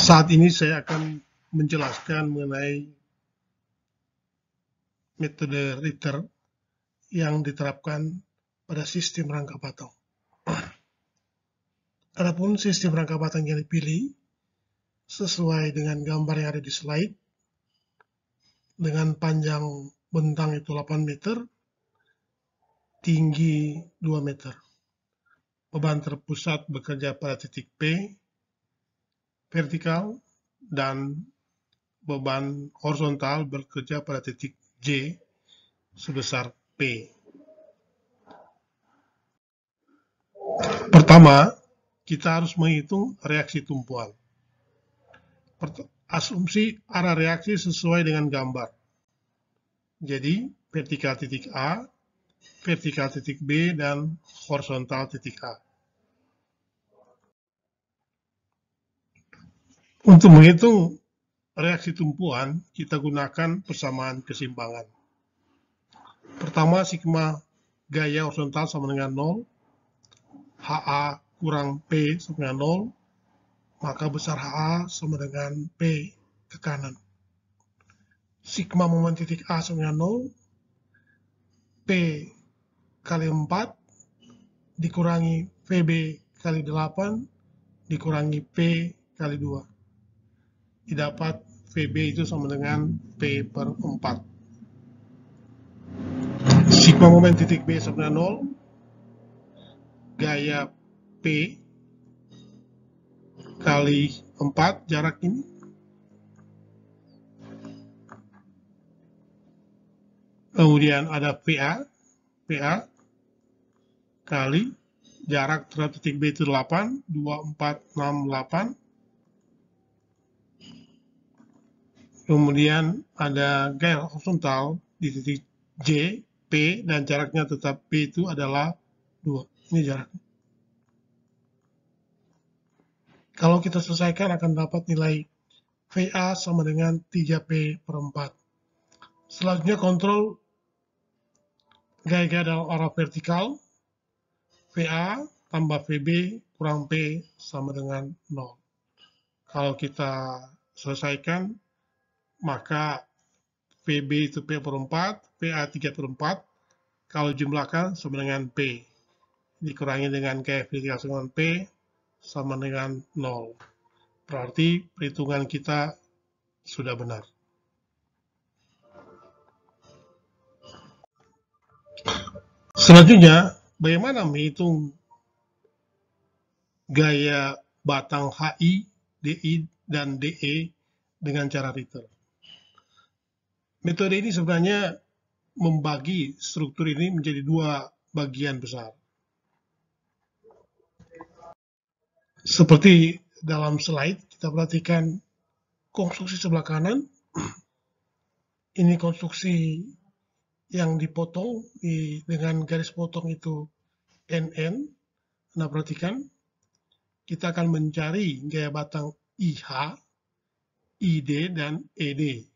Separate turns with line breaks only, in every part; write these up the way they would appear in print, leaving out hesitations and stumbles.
Saat ini saya akan menjelaskan mengenai metode Ritter yang diterapkan pada sistem rangka batang. Adapun sistem rangka batang yang dipilih sesuai dengan gambar yang ada di slide, dengan panjang bentang itu 8 meter, tinggi 2 meter. Beban terpusat bekerja pada titik P, vertikal, dan beban horizontal bekerja pada titik J sebesar P. Pertama, kita harus menghitung reaksi tumpuan. Asumsi arah reaksi sesuai dengan gambar. Jadi, vertikal titik A, vertikal titik B, dan horizontal titik A. Untuk menghitung reaksi tumpuan, kita gunakan persamaan keseimbangan. Pertama, sigma gaya horizontal sama dengan 0, HA kurang P sama dengan 0, maka besar HA sama dengan P ke kanan. Sigma momen titik A sama dengan 0, P kali 4 dikurangi VB kali 8 dikurangi P kali 2. Didapat VB itu sama dengan P per 4. Sigma momen titik B sama dengan 0, gaya P kali 4 jarak ini, kemudian ada PA kali jarak terhadap titik B itu 8, 2, 4, 6, 8. Kemudian ada gaya horizontal di titik J, P, dan jaraknya tetap P itu adalah 2. Ini jaraknya. Kalau kita selesaikan akan dapat nilai VA sama dengan 3P per 4. Selanjutnya kontrol gaya-gaya dalam arah vertikal. VA tambah VB kurang P sama dengan 0. Kalau kita selesaikan, maka VB itu P per 4, VA 3 per 4, kalau jumlahkan sama dengan P. Dikurangi dengan gaya vertikal sama dengan P, sama dengan 0. Berarti perhitungan kita sudah benar. Selanjutnya, bagaimana menghitung gaya batang HI, DI, dan DE dengan cara Ritter? Metode ini sebenarnya membagi struktur ini menjadi 2 bagian besar. Seperti dalam slide, kita perhatikan konstruksi sebelah kanan. Ini konstruksi yang dipotong dengan garis potong itu NN. Nah, perhatikan, kita akan mencari gaya batang IH, ID, dan ED.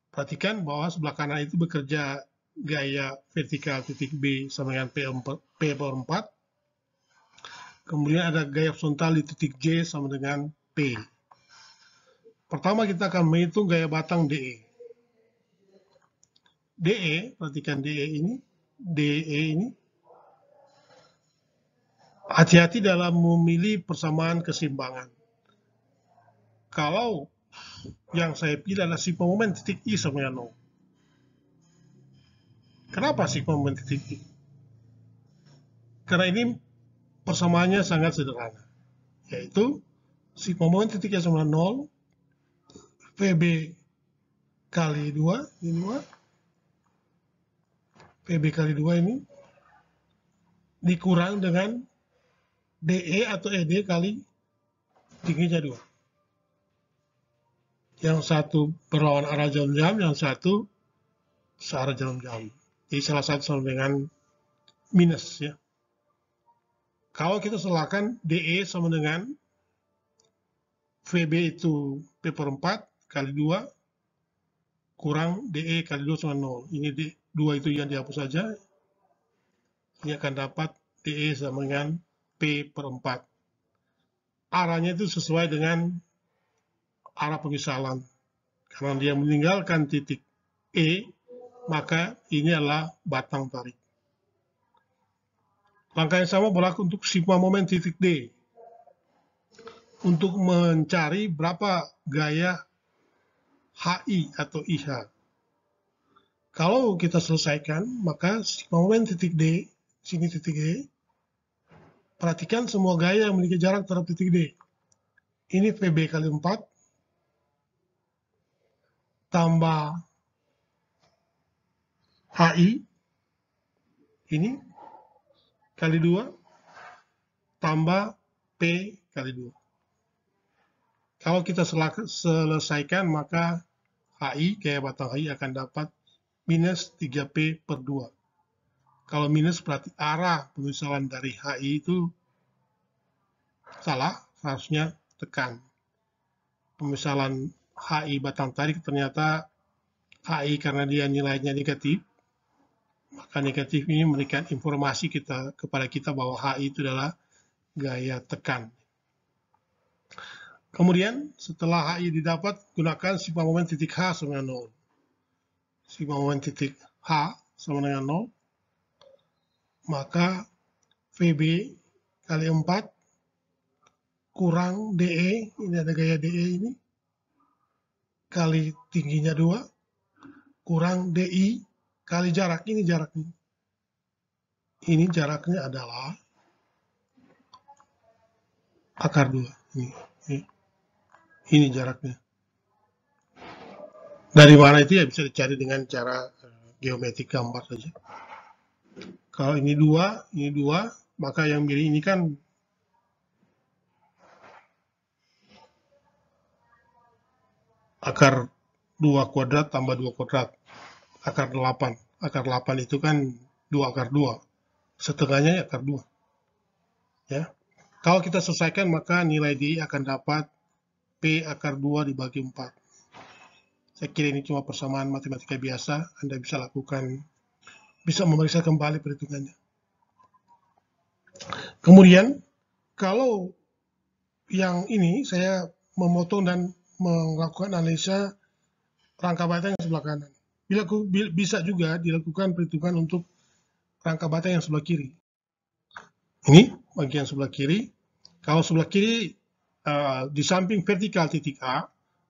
Perhatikan bahwa sebelah kanan itu bekerja gaya vertikal titik B sama dengan P per 4. Kemudian ada gaya horizontal di titik J sama dengan P. Pertama kita akan menghitung gaya batang DE. DE, perhatikan DE ini. Hati-hati dalam memilih persamaan keseimbangan. Kalau yang saya pilih adalah sigma momen titik I sama dengan 0. Kenapa sigma momen titik I? Karena ini persamaannya sangat sederhana, yaitu sigma momen titik I sama dengan 0, VB kali 2, ini 2, VB kali 2 ini, dikurang dengan DE atau ED kali tingginya 2. Yang satu berlawan arah jarum jam, yang satu searah jarum jam. Jadi salah satu sama dengan minus, ya. Kalau kita selahkan DE sama dengan VB itu P per 4 kali 2 kurang DE kali 2 sama 0. Ini 2 itu yang dihapus saja. Ini akan dapat DE sama dengan P per 4. Arahnya itu sesuai dengan arah pemisalan. Karena dia meninggalkan titik E, maka ini adalah batang tarik. Langkah yang sama berlaku untuk sigma momen titik D. Untuk mencari berapa gaya HI atau IH. Kalau kita selesaikan, maka sigma momen titik D, sini titik D, perhatikan semua gaya yang memiliki jarak terhadap titik D. Ini VB kali 4, tambah HI, ini, kali 2, tambah P kali 2. Kalau kita selesaikan, maka HI, gaya batang HI akan dapat minus 3P per 2. Kalau minus berarti arah pemisalan dari HI itu salah, harusnya tekan. Pemisalan HI batang tarik ternyata HI karena dia nilainya negatif, maka negatif ini memberikan informasi kepada kita bahwa HI itu adalah gaya tekan. Kemudian setelah HI didapat, gunakan sigma momen titik H sama dengan 0. Sigma momen titik H sama dengan 0, maka VB kali 4 kurang DE, ini ada gaya DE ini, kali tingginya 2, kurang DI kali jarak, ini jaraknya. Ini jaraknya adalah akar 2. Ini jaraknya. Dari mana itu ya bisa dicari dengan cara geometrik gambar saja. Kalau ini 2, maka yang miring ini kan akar 2 kuadrat tambah 2 kuadrat, akar 8. Akar 8 itu kan 2 akar 2. Setengahnya akar 2. Ya. Kalau kita selesaikan, maka nilai D akan dapat P akar 2 dibagi 4. Saya kira ini cuma persamaan matematika biasa, Anda bisa lakukan, bisa memeriksa kembali perhitungannya. Kemudian, kalau yang ini saya memotong dan melakukan analisa rangka batang yang sebelah kanan. Bisa juga dilakukan perhitungan untuk rangka batang yang sebelah kiri. Ini bagian sebelah kiri. Kalau sebelah kiri di samping vertikal titik A,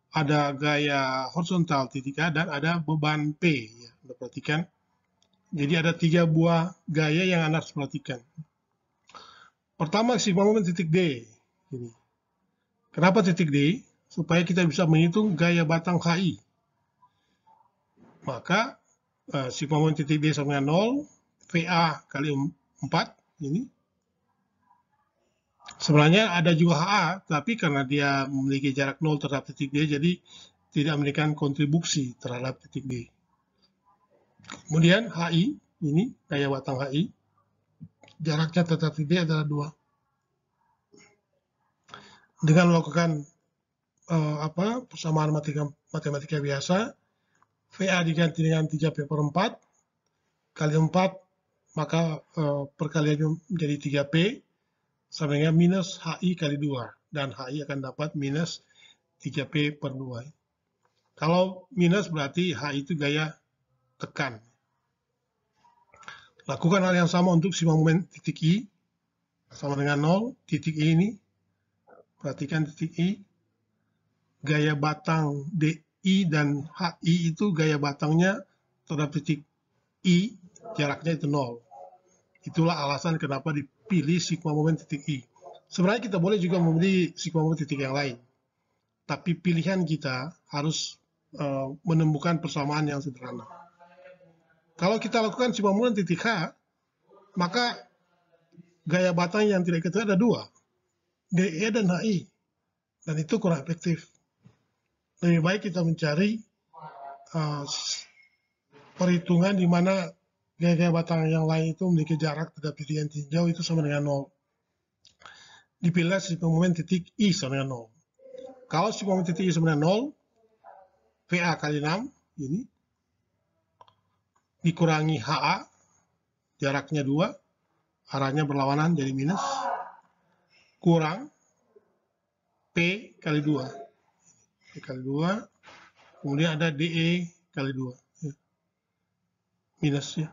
ada gaya horizontal titik A dan ada beban P. Ya, Anda perhatikan. Jadi ada 3 buah gaya yang Anda harus perhatikan. Pertama, sigma momen titik D. Ini. Kenapa titik D? Supaya kita bisa menghitung gaya batang HI. Maka sigma momen titik D sama dengan 0, VA kali 4, ini. Sebenarnya ada juga HA, tapi karena dia memiliki jarak 0 terhadap titik D, jadi tidak memberikan kontribusi terhadap titik D. Kemudian HI, ini gaya batang HI, jaraknya terhadap titik D adalah 2. Dengan melakukan persamaan matematika biasa, VA diganti dengan 3P per 4, kali 4, maka perkaliannya menjadi 3P, sama dengan minus HI kali 2, dan HI akan dapat minus 3P per 2. Kalau minus berarti HI itu gaya tekan. Lakukan hal yang sama untuk sigma momen titik I, sama dengan 0, titik I ini, perhatikan titik I, gaya batang DI dan HI itu gaya batangnya terhadap titik I, jaraknya itu 0. Itulah alasan kenapa dipilih sigma momen titik I. Sebenarnya kita boleh juga memilih sigma momen titik yang lain, tapi pilihan kita harus menemukan persamaan yang sederhana. Kalau kita lakukan sigma momen titik H, maka gaya batang yang tidak diketahui ada 2, DE dan HI, dan itu kurang efektif. Lebih baik kita mencari perhitungan di mana gaya-gaya batang yang lain itu memiliki jarak terhadap titik yang tinjau itu sama dengan 0. Dipilih sigma momen titik I sama dengan 0. Kalau sigma momen titik I sama dengan 0, VA kali 6, ini, dikurangi HA, jaraknya 2, arahnya berlawanan jadi minus, kurang P kali 2. P kali 2. Kemudian ada DE kali 2. Ya. Minus ya.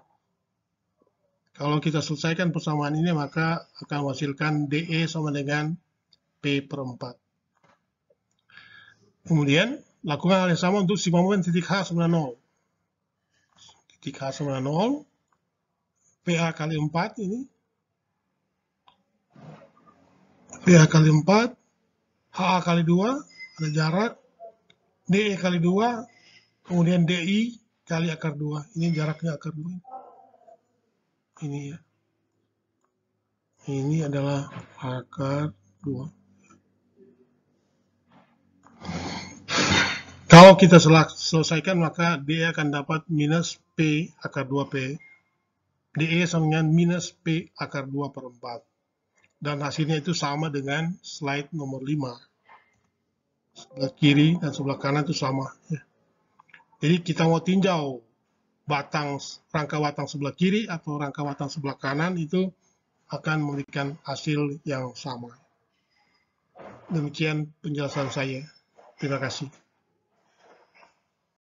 Kalau kita selesaikan persamaan ini, maka akan menghasilkan DE sama dengan P per 4. Kemudian, lakukan hal yang sama untuk sigma momen titik H sama 0. Titik H sama 0, PA kali 4 ini. PA kali 4, HA kali 2, ada jarak. DE kali 2, kemudian DI kali akar 2. Ini jaraknya akar 2. Ini ya. Ini adalah akar 2. Kalau kita selesaikan, maka DE akan dapat minus P akar 2P. DE sama dengan minus P akar 2 per 4. Dan hasilnya itu sama dengan slide nomor 5. Sebelah kiri dan sebelah kanan itu sama. Ya. Jadi kita mau tinjau rangka batang sebelah kiri atau rangka batang sebelah kanan, itu akan memberikan hasil yang sama. Demikian penjelasan saya. Terima kasih.